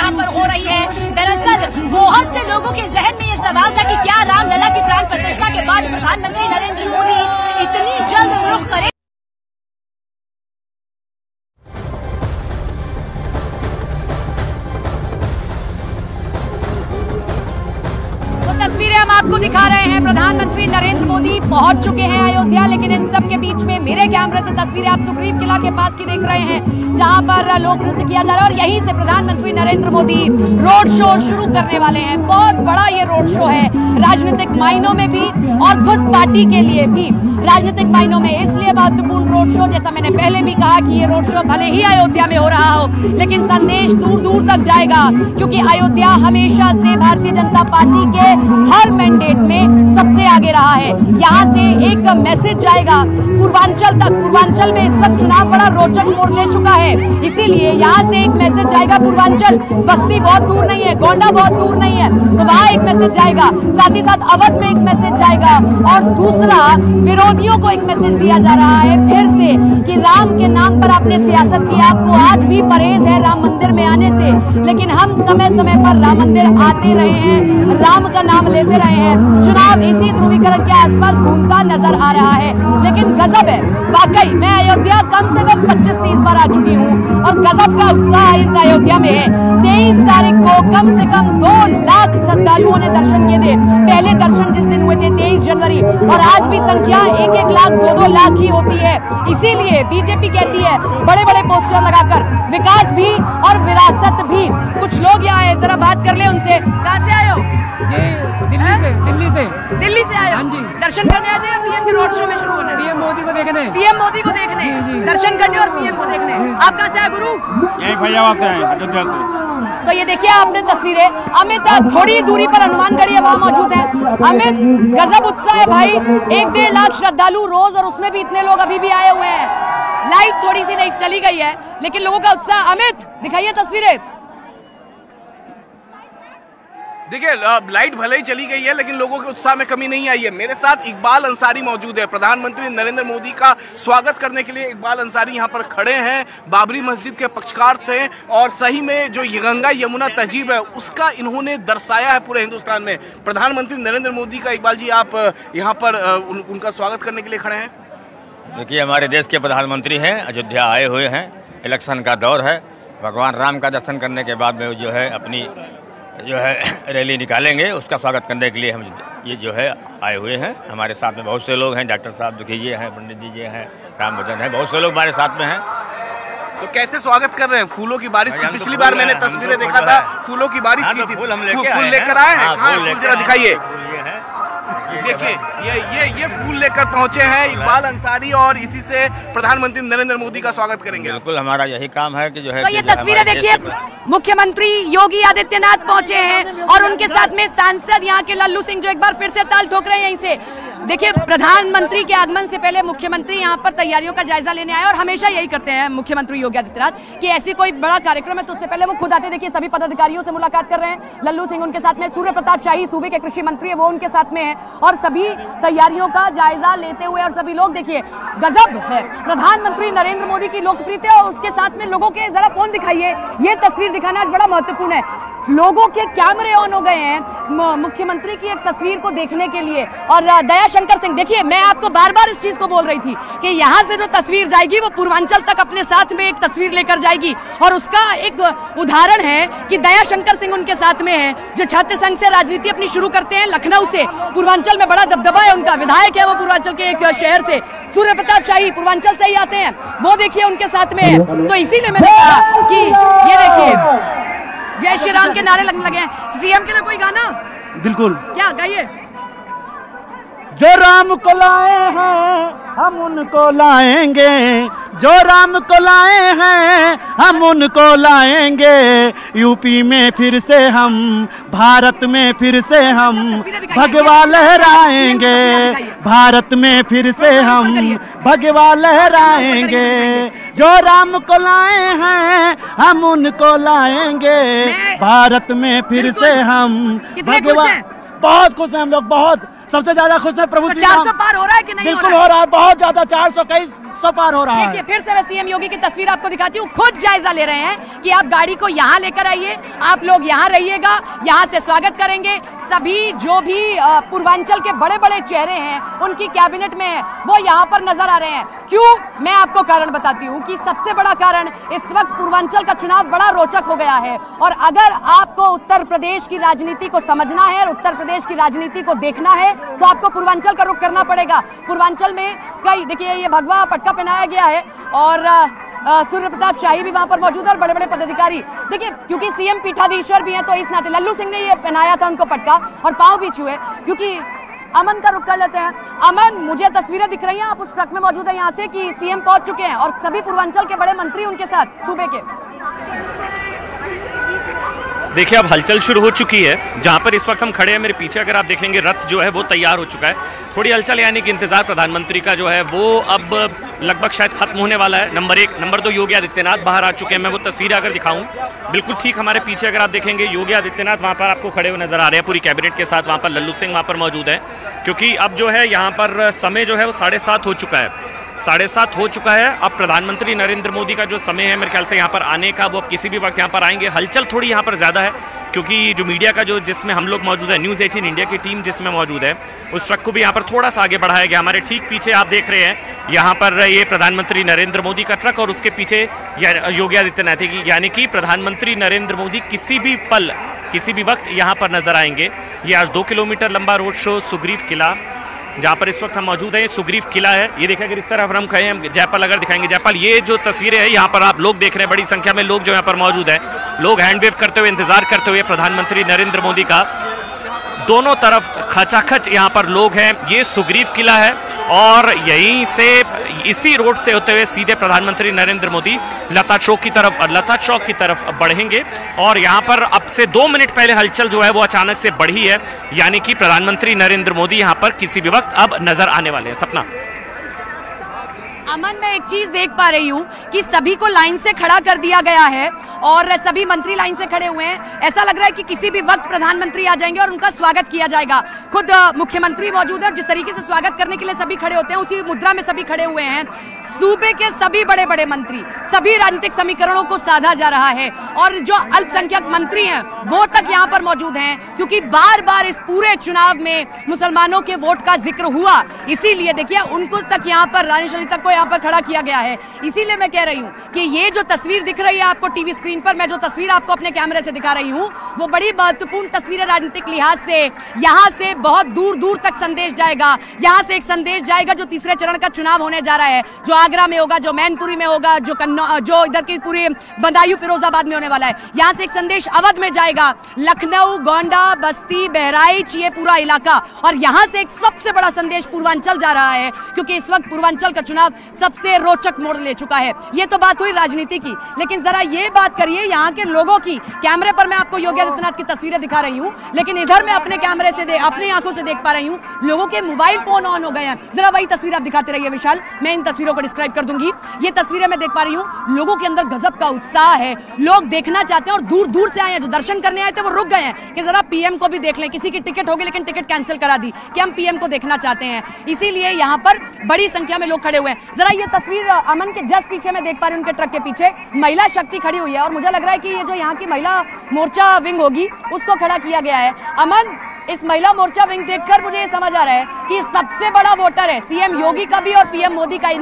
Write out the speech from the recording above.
यहाँ पर हो रही है। दरअसल बहुत से लोगों के जहन में ये सवाल था कि क्या रामलला की प्राण प्रतिष्ठा के बाद प्रधानमंत्री नरेंद्र मोदी इतनी जल्द रुख करें। तस्वीरें हम आपको दिखा रहे हैं। प्रधानमंत्री नरेंद्र मोदी पहुंच चुके हैं अयोध्या, लेकिन इन सब के बीच में मेरे कैमरे से तस्वीरें आप सुग्रीव किला के पास की देख रहे हैं, जहां पर लोक नृत्य किया जा रहा है और यहीं से प्रधानमंत्री नरेंद्र मोदी रोड शो शुरू करने वाले हैं। बहुत बड़ा ये रोड शो है, राजनीतिक मायनों में भी और खुद पार्टी के लिए भी राजनीतिक मायनों में इसलिए महत्वपूर्ण रोड शो। जैसा मैंने पहले भी कहा कि ये रोड शो भले ही अयोध्या में हो रहा हो, लेकिन संदेश दूर दूर तक जाएगा, क्योंकि अयोध्या हमेशा से भारतीय जनता पार्टी के हर मैंडेट में सबसे आगे रहा है। यहाँ से एक मैसेज जाएगा पूर्वांचल तक। पूर्वांचल में इस वक्त चुनाव बड़ा रोचक मोड़ ले चुका है, इसीलिए यहाँ से एक मैसेज जाएगा पूर्वांचल। बस्ती बहुत दूर नहीं है, गोंडा बहुत दूर नहीं है, तो वहाँ एक मैसेज जाएगा। साथ ही साथ अवध में एक मैसेज जाएगा और दूसरा विरोधियों को एक मैसेज दिया जा रहा है फिर से कि राम के नाम पर आपने सियासत की, आपको आज भी परहेज है राम मंदिर में आने से, लेकिन हम समय समय पर राम मंदिर आते रहे हैं, राम का नाम लेते रहे हैं। चुनाव इसी ध्रुवीकरण के आसपास घूमता नजर आ रहा है, लेकिन गजब है वाकई। मैं अयोध्या कम से कम 25-30 बार आ चुकी हूँ और गजब का उत्साह इस अयोध्या में है। 23 तारीख को कम से कम 2 लाख श्रद्धालुओं ने दर्शन किए थे। पहले दर्शन जिस दिन हुए थे 23 जनवरी, और आज भी संख्या 1-1 लाख 2-2 लाख ही होती है। इसीलिए बीजेपी कहती है बड़े बड़े पोस्टर लगाकर विकास भी और विरासत भी। कुछ लोग यहाँ आए, जरा बात कर ले उनसे। कहाँ से आए हो? दिल्ली से आए हो? हाँ जी। दर्शन करने आए थे या पीएम के रोड शो में शुरू होने? पीएम मोदी को देखने। पीएम मोदी को देखने, दर्शन करने और पीएम को देखने। आप कहाँ से आए गुरु? यही फैजाबाद से आए, अयोध्या से। तो ये देखिए आपने तस्वीरें। अमित थोड़ी दूरी पर हनुमानगढ़ी वहाँ मौजूद है। अमित गजब उत्साह है भाई, 1-1.5 लाख श्रद्धालु रोज, और उसमें भी इतने लोग अभी भी आए हुए हैं। लाइट थोड़ी सी नहीं चली गई है, लेकिन लोगों का उत्साह। अमित दिखाइए तस्वीरें। देखिए लाइट भले ही चली गई है, लेकिन लोगों के उत्साह में कमी नहीं आई है। मेरे साथ इकबाल अंसारी मौजूद है। प्रधानमंत्री नरेंद्र मोदी का स्वागत करने के लिए इकबाल अंसारी यहाँ पर खड़े हैं। बाबरी मस्जिद के पक्षकार थे और सही में जो गंगा यमुना तहजीब है उसका इन्होंने दर्शाया है पूरे हिंदुस्तान में। प्रधानमंत्री नरेंद्र मोदी का इकबाल जी आप यहाँ पर उनका स्वागत करने के लिए खड़े हैं। देखिए हमारे देश के प्रधानमंत्री हैं, अयोध्या आए हुए हैं, इलेक्शन का दौर है। भगवान राम का दर्शन करने के बाद में जो है अपनी रैली निकालेंगे, उसका स्वागत करने के लिए हम ये जो है आए हुए हैं। हमारे साथ में बहुत से लोग हैं, डॉक्टर साहब दुखिए हैं, पंडित जी जी हैं, राम भजन हैं, बहुत से लोग हमारे साथ में हैं। तो कैसे स्वागत कर रहे हैं? फूलों की बारिश की पिछली बार मैंने तस्वीरें देखा था, फूलों की बारिश की थी। फूल लेकर आए हैं? फूल जरा दिखाइए। देखिए ये फूल लेकर पहुंचे हैं इकबाल अंसारी और इसी से प्रधानमंत्री नरेंद्र मोदी का स्वागत करेंगे। बिल्कुल हमारा यही काम है कि जो है। तो ये तस्वीरें देखिए, मुख्यमंत्री योगी आदित्यनाथ पहुंचे हैं और उनके साथ में सांसद यहाँ के लल्लू सिंह, जो एक बार फिर से ताल ठोक रहे हैं यहीं से। देखिए प्रधानमंत्री के आगमन से पहले मुख्यमंत्री यहाँ पर तैयारियों का जायजा लेने आए और हमेशा यही करते हैं मुख्यमंत्री योगी आदित्यनाथ कि ऐसी कोई बड़ा कार्यक्रम है तो उससे पहले वो खुद आते। देखिए सभी पदाधिकारियों से मुलाकात कर रहे हैं, लल्लू सिंह उनके साथ में, सूर्य प्रताप शाही सूबे के कृषि मंत्री है वो उनके साथ में है, और सभी तैयारियों का जायजा लेते हुए। और सभी लोग देखिए गजब है प्रधानमंत्री नरेंद्र मोदी की लोकप्रियता और उसके साथ में लोगों के, जरा फोन दिखाइए, ये तस्वीर दिखाना बड़ा महत्वपूर्ण है। लोगों के कैमरे ऑन हो गए हैं मुख्यमंत्री की एक तस्वीर को देखने के लिए। और दया शंकर सिंह, देखिए मैं आपको बार बार इस चीज को बोल रही थी कि यहाँ से जो तस्वीर जाएगी वो पूर्वांचल तक अपने साथ में एक तस्वीर लेकर जाएगी, और उसका एक उदाहरण है कि दया शंकर सिंह उनके साथ में है, जो छात्र संघ से राजनीति अपनी शुरू करते हैं लखनऊ से। पूर्वांचल में बड़ा दबदबा है उनका, विधायक है वो पूर्वांचल के एक शहर से। सूर्य प्रताप शाही पूर्वांचल से ही आते हैं, वो देखिए उनके साथ में है। तो इसीलिए मैंने कहा कि ये देखिए जय श्री राम के नारे लगने लगे हैं। सीएम के लिए कोई गाना? बिल्कुल, क्या गाइए। जो राम को लाए हैं हम उनको लाएंगे, जो राम को लाए हैं हम उनको लाएंगे। यूपी में फिर से हम, भारत में फिर से हम भगवा लहराएंगे, भारत में फिर से हम भगवा लहराएंगे। जो राम को लाए हैं हम उनको लाएंगे, भारत में फिर से हम भगवा। बहुत खुश हैं हम लोग, बहुत, सबसे ज्यादा खुश है प्रभु। 400 पार हो रहा है कि नहीं? बिल्कुल हो रहा है, बहुत ज्यादा, 400 कई 700 पार हो रहा है। देखिए फिर से मैं सीएम योगी की तस्वीर आपको दिखाती हूँ, खुद जायजा ले रहे हैं कि आप गाड़ी को यहाँ लेकर आइए, आप लोग यहाँ रहिएगा, यहाँ से स्वागत करेंगे। सभी जो भी पूर्वांचल के बड़े बड़े चेहरे हैं उनकी कैबिनेट में है, वो यहाँ पर नजर आ रहे हैं। क्यों? मैं आपको कारण बताती हूँ कि सबसे बड़ा कारण इस वक्त पूर्वांचल का चुनाव बड़ा रोचक हो गया है। और अगर आपको उत्तर प्रदेश की राजनीति को समझना है, उत्तर प्रदेश की राजनीति को देखना है, तो आपको पूर्वांचल का रुख करना पड़ेगा। पूर्वांचल में कई, देखिए ये भगवा पटका पहनाया गया है और सूर्य प्रताप शाही भी वहां पर मौजूद है और बड़े बड़े पदाधिकारी। देखिए क्योंकि सीएम पीठाधीश्वर भी हैं, तो इस नाते लल्लू सिंह ने ये पहनाया था उनको पटका और पांव भी छुए। क्योंकि अमन का रुख कर लेते हैं। अमन, मुझे तस्वीरें दिख रही हैं, आप उस ट्रक में मौजूद है यहाँ से कि सीएम पहुंच चुके हैं और सभी पूर्वांचल के बड़े मंत्री उनके साथ सूबे के। देखिए अब हलचल शुरू हो चुकी है। जहां पर इस वक्त हम खड़े हैं, मेरे पीछे अगर आप देखेंगे रथ जो है वो तैयार हो चुका है। थोड़ी हलचल यानी कि इंतजार प्रधानमंत्री का जो है वो अब लगभग शायद खत्म होने वाला है। नंबर 1, नंबर 2 योगी आदित्यनाथ बाहर आ चुके हैं। मैं वो तस्वीर अगर दिखाऊं, बिल्कुल ठीक हमारे पीछे अगर आप देखेंगे योगी आदित्यनाथ वहां पर आपको खड़े हुए नजर आ रहे हैं पूरी कैबिनेट के साथ। वहां पर लल्लू सिंह वहां पर मौजूद है, क्योंकि अब जो है यहाँ पर समय जो है वो 7:30 हो चुका है। 7:30 हो चुका है। अब प्रधानमंत्री नरेंद्र मोदी का जो समय है मेरे ख्याल से यहाँ पर आने का, वो अब किसी भी वक्त यहाँ पर आएंगे। हलचल थोड़ी यहाँ पर ज़्यादा है, क्योंकि जो मीडिया का जो जिसमें हम लोग मौजूद है, न्यूज़ 18 इंडिया की टीम जिसमें मौजूद है, उस ट्रक को भी यहाँ पर थोड़ा सा आगे बढ़ाया गया। हमारे ठीक पीछे आप देख रहे हैं यहाँ पर ये प्रधानमंत्री नरेंद्र मोदी का ट्रक और उसके पीछे योगी आदित्यनाथ की, यानी कि प्रधानमंत्री नरेंद्र मोदी किसी भी पल, किसी भी वक्त यहाँ पर नजर आएंगे। ये आज 2 किलोमीटर लंबा रोड शो सुग्रीव किला, जहाँ पर इस वक्त हम मौजूद हैं, सुग्रीव किला है। ये देखिए अगर इस तरफ हम खड़े हैं, जयपाल अगर दिखाएंगे, जयपाल ये जो तस्वीरें हैं यहाँ पर आप लोग देख रहे हैं, बड़ी संख्या में लोग जो यहाँ पर मौजूद है, लोग हैंड वेव करते हुए इंतजार करते हुए प्रधानमंत्री नरेंद्र मोदी का। दोनों तरफ खचाखच यहाँ पर लोग हैं। ये सुग्रीव किला है और यहीं से इसी रोड से होते हुए सीधे प्रधानमंत्री नरेंद्र मोदी लता चौक की तरफ बढ़ेंगे। और यहाँ पर अब से 2 मिनट पहले हलचल जो है वो अचानक से बढ़ी है, यानी कि प्रधानमंत्री नरेंद्र मोदी यहाँ पर किसी भी वक्त अब नजर आने वाले हैं। सपना। अमन, मैं एक चीज देख पा रही हूँ कि सभी को लाइन से खड़ा कर दिया गया है और सभी मंत्री लाइन से खड़े हुए हैं। ऐसा लग रहा है कि किसी भी वक्त प्रधानमंत्री आ जाएंगे और उनका स्वागत किया जाएगा। खुद मुख्यमंत्री मौजूद है और जिस तरीके से स्वागत करने के लिए सभी खड़े होते हैं, उसी मुद्रा में सभी खड़े हुए हैं। सूबे के सभी बड़े बड़े मंत्री, सभी राजनीतिक समीकरणों को साधा जा रहा है और जो अल्पसंख्यक मंत्री हैं वो तक यहाँ पर मौजूद हैं, क्योंकि बार बार इस पूरे चुनाव में मुसलमानों के वोट का जिक्र हुआ, इसीलिए देखिए उनको तक यहाँ पर रानी शली तक को यहाँ पर खड़ा किया गया है। इसीलिए मैं कह रही हूँ कि ये जो तस्वीर दिख रही है आपको टीवी स्क्रीन पर, मैं जो तस्वीर आपको अपने कैमरे से दिखा रही हूँ, वो बड़ी महत्वपूर्ण तस्वीर है राजनीतिक लिहाज से। यहाँ से बहुत दूर दूर तक संदेश जाएगा। यहाँ से एक संदेश जाएगा जो तीसरे चरण का चुनाव होने जा रहा है, जो आगरा में होगा, जो मैनपुरी में होगा, जो इधर की पूरी बदायूं फिरोजाबाद में होने वाला है। यहाँ से एक संदेश अवध में जाएगा, लखनऊ, गोंडा, बस्ती, बहराइच, ये पूरा इलाका। और यहाँ से एक सबसे बड़ा संदेश पूर्वांचल जा रहा है, क्योंकि इस वक्त पूर्वांचल का चुनाव सबसे रोचक मोड़ ले चुका है। ये तो बात हुई राजनीति की, लेकिन जरा ये बात करिए यहाँ के लोगों की। कैमरे पर मैं आपको योगी आदित्यनाथ की तस्वीरें दिखा रही हूँ, लेकिन इधर मैं अपने कैमरे से अपनी आंखों से देख पा रही हूँ लोगों के मोबाइल फोन ऑन हो गए हैं। जरा वही तस्वीर आप दिखाते रहिए विशाल, मैं इन तस्वीरों को डिस्क्राइब कर दूंगी। ये तस्वीरें मैं देख पा रही हूँ, लोगों के अंदर गजब का उत्साह है, लोग देखना चाहते हैं और दूर दूर से आए हैं। जो दर्शन करने आए थे वो रुक गए हैं कि जरा पीएम को भी देख लें। किसी की टिकट होगी लेकिन टिकट कैंसिल करा दी कि हम पीएम को देखना चाहते हैं, इसीलिए यहाँ पर बड़ी संख्या में लोग खड़े हुए हैं। जरा ये तस्वीर अमन के जस्ट पीछे मैं देख पा रही हूँ, उनके ट्रक के पीछे महिला शक्ति खड़ी हुई है और मुझे लग रहा है कि ये जो यहाँ की महिला मोर्चा विंग होगी उसको खड़ा किया गया है। अमन, इस महिला मोर्चा विंग देखकर मुझे ये समझ आ रहा है कि सबसे बड़ा वोटर है सीएम योगी का भी और पीएम मोदी का।